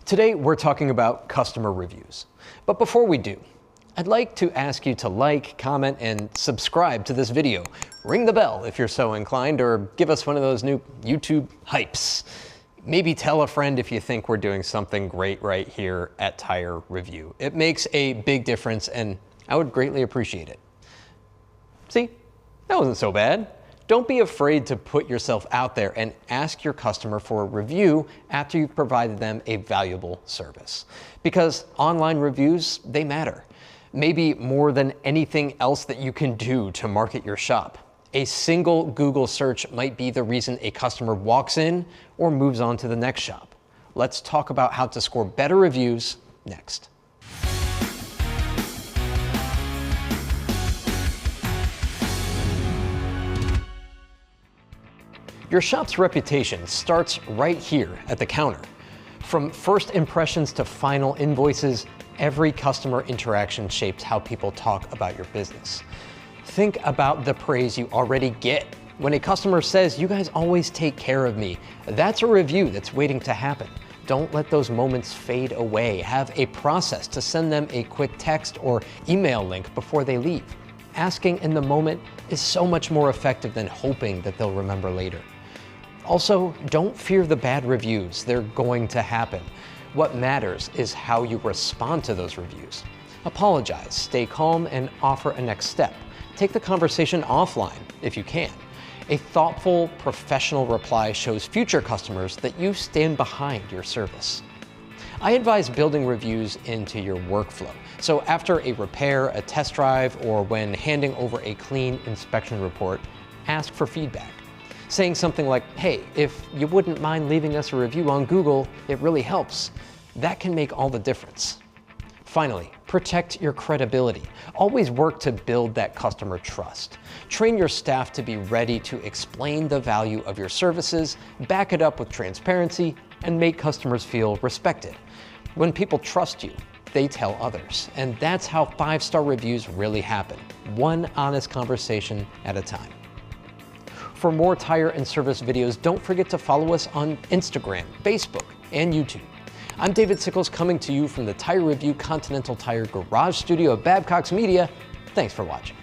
Today, we're talking about customer reviews. But before we do, I'd like to ask you to like, comment, and subscribe to this video. Ring the bell if you're so inclined, or give us one of those new YouTube hypes. Maybe tell a friend if you think we're doing something great right here at Tire Review. It makes a big difference, and I would greatly appreciate it. See, that wasn't so bad. Don't be afraid to put yourself out there and ask your customer for a review after you've provided them a valuable service. Because online reviews, they matter. Maybe more than anything else that you can do to market your shop. A single Google search might be the reason a customer walks in or moves on to the next shop. Let's talk about how to score better reviews next. Your shop's reputation starts right here at the counter. From first impressions to final invoices, every customer interaction shapes how people talk about your business. Think about the praise you already get. When a customer says, "You guys always take care of me," that's a review that's waiting to happen. Don't let those moments fade away. Have a process to send them a quick text or email link before they leave. Asking in the moment is so much more effective than hoping that they'll remember later. Also, don't fear the bad reviews. They're going to happen. What matters is how you respond to those reviews. Apologize, stay calm, and offer a next step. Take the conversation offline if you can. A thoughtful, professional reply shows future customers that you stand behind your service. I advise building reviews into your workflow. So after a repair, a test drive, or when handing over a clean inspection report, ask for feedback. Saying something like, "Hey, if you wouldn't mind leaving us a review on Google, it really helps." That can make all the difference. Finally, protect your credibility. Always work to build that customer trust. Train your staff to be ready to explain the value of your services, back it up with transparency, and make customers feel respected. When people trust you, they tell others. And that's how 5-star reviews really happen. One honest conversation at a time. For more tire and service videos, don't forget to follow us on Instagram, Facebook, and YouTube. I'm David Sickles, coming to you from the Tire Review Continental Tire Garage Studio at Babcox Media. Thanks for watching.